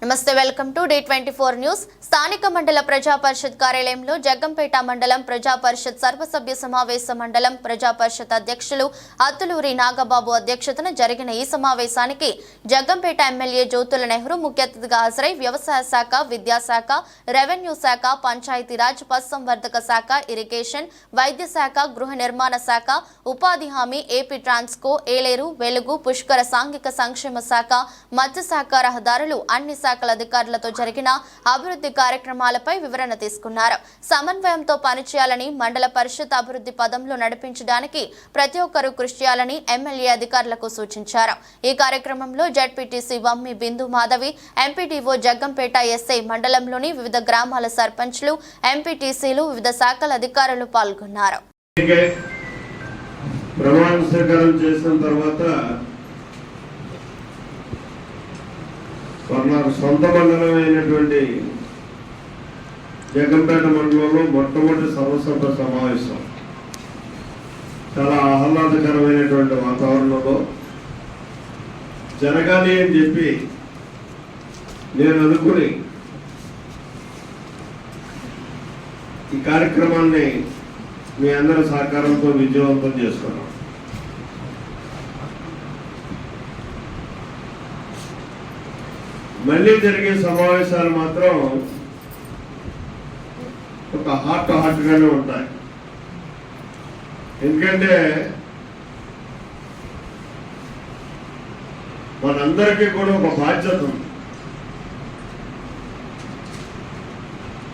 నమస్తే, welcome to D24 news. స్థానిక మండల ప్రజా పరిషత్ కార్యాలయంలో జగ్గంపేట మండలం ప్రజా పరిషత్ సర్వసభ్య సమావేశ మండలం ప్రజా పరిషత్ అధ్యక్షులు అత్తులూరి నాగబాబు అధ్యక్షతన జరిగిన ఈ సమావేశానికి జగ్గంపేట ఎమ్మెల్యే జ్యోతుల నెహ్రూ ముఖ్య అతిథిగా హాజరై వ్యవసాయ శాఖ, విద్యాశాఖ, రెవెన్యూ శాఖ, పంచాయతీరాజ్, పశుసంవర్ధక శాఖ, ఇరిగేషన్, వైద్య శాఖ, గృహ నిర్మాణ శాఖ, ఉపాధి హామీ, ఏపీ ట్రాన్స్కో, ఏలేరు, వెలుగు, పుష్కర సాంఘిక సంక్షేమ శాఖ, మత్స్య శాఖ, రహదారులు అన్ని శాఖల అధికారులతో జరిగిన అభివృద్ధి కార్యక్రమాలపై వివరణ తీసుకున్నారు. సమన్వయంతో పనిచేయాలని, మండల పరిషత్ అభివృద్ధి పదంలో నడిపించడానికి ప్రతి ఒక్కరూ కృషి చేయాలని ఎమ్మెల్యే అధికారులకు సూచించారు. ఈ కార్యక్రమంలో జడ్పీటీసీ వమ్మి బిందు మాధవి, ఎంపీటీఓ జగ్గంపేట ఎస్ఐ, మండలంలోని వివిధ గ్రామాల సర్పంచ్లు, ఎంపీటీసీలు, వివిధ శాఖల అధికారులు పాల్గొన్నారు. ప్రమాణ స్వీకారం చేసిన తర్వాత నాకు సొంత మండలమైనటువంటి జగ్గంపేట మండలంలో మొట్టమొదటి సర్వసభ్య సమావేశం చాలా ఆహ్లాదకరమైనటువంటి వాతావరణంలో జరగాలి అని చెప్పి నేను అనుకుని ఈ కార్యక్రమాన్ని మీ అందరి సహకారంతో విజయవంతం చేసుకున్నాం. మళ్ళీ జరిగే సమావేశాలు మాత్రం ఒక హార్ట్గానే ఉంటాయి. ఎందుకంటే మనందరికీ కూడా ఒక బాధ్యత ఉంది.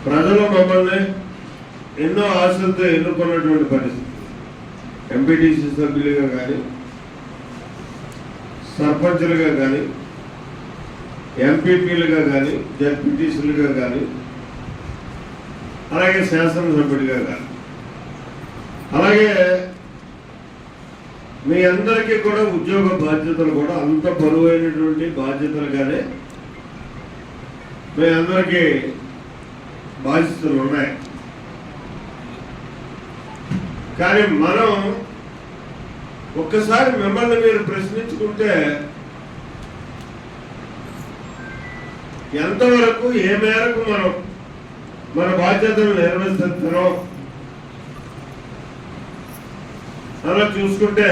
ప్రజలు మమ్మల్ని ఎన్నో ఆశలతో ఎన్నుకున్నటువంటి పరిస్థితి. ఎంపీటీసీ సభ్యులుగా కానీ, సర్పంచులుగా కానీ, ఎంపీపీలుగా కానీ, జడ్పీటీసీలుగా కానీ, అలాగే శాసనసభ్యుడిగా కానీ, అలాగే మీ అందరికీ కూడా ఉద్యోగ బాధ్యతలు కూడా అంత బరువైనటువంటి బాధ్యతలుగానే మీ అందరికీ బాధ్యతలు ఉన్నాయి. కానీ మనం ఒక్కసారి మిమ్మల్ని మీరు ప్రశ్నించుకుంటే ఎంతవరకు, ఏ మేరకు మనం మన బాధ్యతలు నిర్వహిస్తున్నాం అలా చూసుకుంటే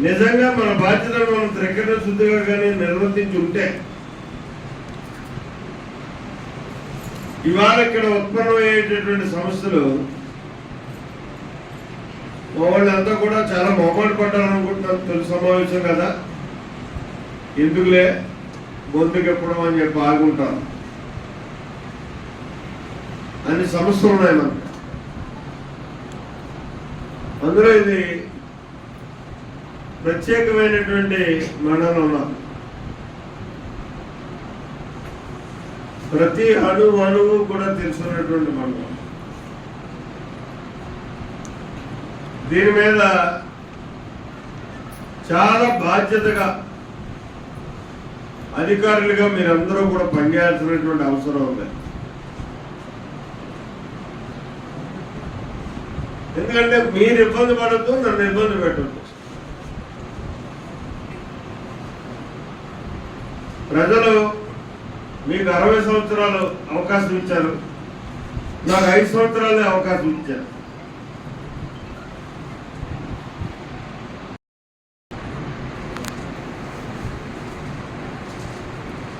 నిజంగా మన బాధ్యతలు మనం త్రికరణ శుద్ధిగా కానీ నిర్వర్తించి ఉంటే ఇవాళ ఇక్కడ ఉత్పన్నమయ్యేటటువంటి సమస్యలు వాళ్ళంతా కూడా చాలా మొహమాట పడ్డారనుకుంటున్నారు. తొలి సమావేశం కదా, ఎందుకులే గొంతుకెప్పడం అని చెప్పి ఆగుంటారు. అన్ని సమస్యలు ఉన్నాయి మనకు. అందులో ఇది ప్రత్యేకమైనటువంటి మండలంలో ప్రతి అణువు కూడా తెలుసుకున్నటువంటి మండలం. దీని మీద చాలా బాధ్యతగా అధికారులుగా మీరందరూ కూడా పనిచేయాల్సినటువంటి అవసరం ఉంది. ఎందుకంటే మీరు ఇబ్బంది పడద్దు, నన్ను ఇబ్బంది పెట్టద్దు. ప్రజలు మీకు 60 సంవత్సరాలు అవకాశం ఇచ్చారు, నాకు 5 సంవత్సరాలే అవకాశం ఇచ్చారు.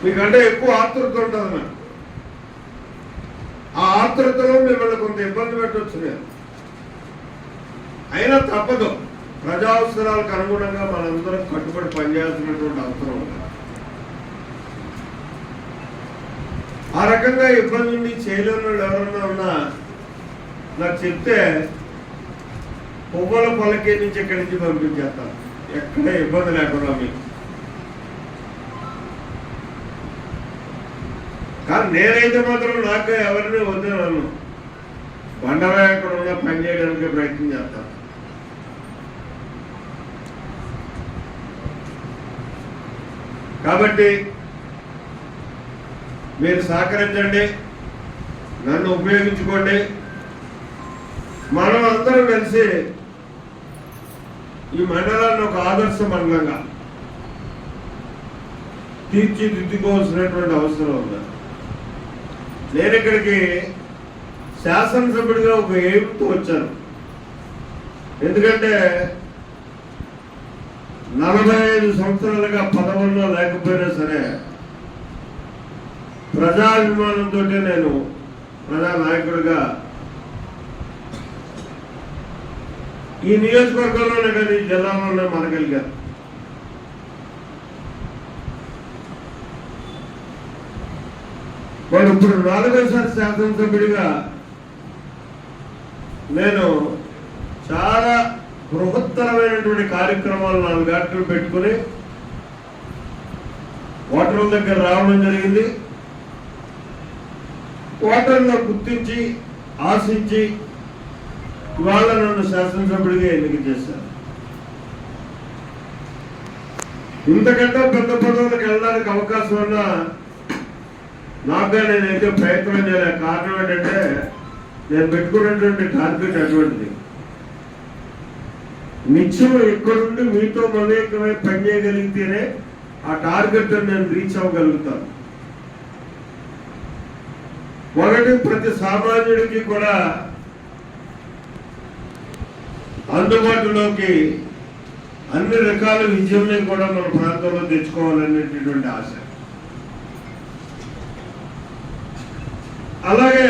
మీకంటే ఎక్కువ ఆతృత ఉంటుంది నాకు. ఆ ఆతృతలో మిమ్మల్ని కొంత ఇబ్బంది పెట్టవచ్చు నేను. అయినా తప్పదు, ప్రజా అవసరాలకు అనుగుణంగా మనందరం కట్టుబడి పనిచేయాల్సినటువంటి అవసరం ఉంది. ఆ రకంగా ఇబ్బంది ఉండి చేయలేని వాళ్ళు ఎవరన్నా ఉన్నా నాకు చెప్తే పువ్వుల పల్లకి నుంచి ఇక్కడి నుంచి పంపించేస్తాను, ఎక్కడ ఇబ్బంది లేకుండా మీకు. కానీ నేనైతే మాత్రం నాకు ఎవరిని వదిలేను, బండరా ఎక్కడ ఉన్నా పని చేయడానికి ప్రయత్నం చేస్తాను. కాబట్టి మీరు సహకరించండి, నన్ను ఉపయోగించుకోండి. మనం అందరం కలిసి ఈ మండలాన్ని ఒక ఆదర్శ మండలంగా తీర్చిదిద్దుకోవాల్సినటువంటి అవసరం ఉంది. నేను ఇక్కడికి శాసనసభ్యుడిగా ఒక ఎయిమ్తో వచ్చాను. ఎందుకంటే 45 సంవత్సరాలుగా పదవుల్లో లేకపోయినా సరే ప్రజాభిమానంతో నేను ప్రజానాయకుడిగా ఈ నియోజకవర్గంలోనే కానీ ఈ జిల్లాలోనే మనగలిగాను. వాడు ఇప్పుడు 4వసారి శాసనసభ్యుడిగా నేను చాలా బృహత్తరమైనటువంటి కార్యక్రమాలు 4 గంటలు పెట్టుకుని ఓటర్ల దగ్గర రావడం జరిగింది. ఓటర్లను గుర్తించి ఆశించి ఇవాళ నన్ను శాసనసభ్యుడిగా ఎన్నిక చేశారు. ఇంతకంటే పెద్ద పదవులకు వెళ్ళడానికి అవకాశం ఉన్నా నాకుగా నేనైతే ప్రయత్నం చేయలే. కారణం ఏంటంటే నేను పెట్టుకున్నటువంటి టార్గెట్ అటువంటిది. నిత్యం ఇక్కడుండి మీతో మమేకమై పనిచేయగలిగితేనే ఆ టార్గెట్ నేను రీచ్ అవ్వగలుగుతాను. ఒకటి, ప్రతి సామాన్యుడికి కూడా అందుబాటులోకి అన్ని రకాల విజయంని కూడా మన ప్రాంతంలో తెచ్చుకోవాలనేటటువంటి ఆశ. అలాగే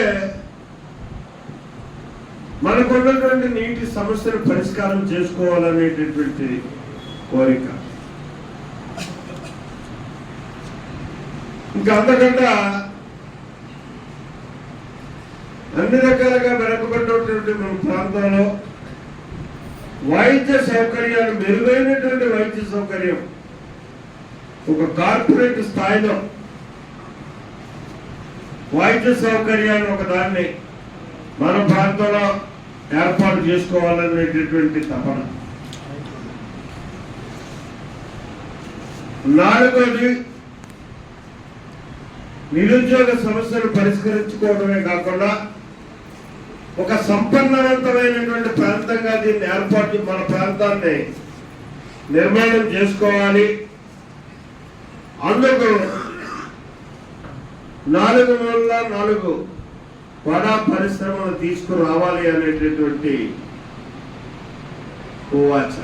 మనకున్నటువంటి నీటి సమస్యను పరిష్కారం చేసుకోవాలనేటటువంటి కోరిక. ఇంకా అంతకంటే అన్ని రకాలుగా వెనకబడినటువంటి మన ప్రాంతంలో వైద్య సౌకర్యాలు, మెరుగైనటువంటి వైద్య సౌకర్యం ఒక కార్పొరేట్ స్థాయిలో వైద్య సౌకర్యాన్ని ఒక దాన్ని మన ప్రాంతంలో ఏర్పాటు చేసుకోవాలనేటటువంటి తపన. 4వది, నిరుద్యోగ సమస్యను పరిష్కరించుకోవడమే కాకుండా ఒక సంపన్నవంతమైనటువంటి ప్రాంతంగా దీన్ని ఏర్పాటు, మన ప్రాంతాన్ని నిర్మాణం చేసుకోవాలి. అందుకు 4 మూలల 4 బడా పరిశ్రమలు తీసుకురావాలి అనేటటువంటి వాచ.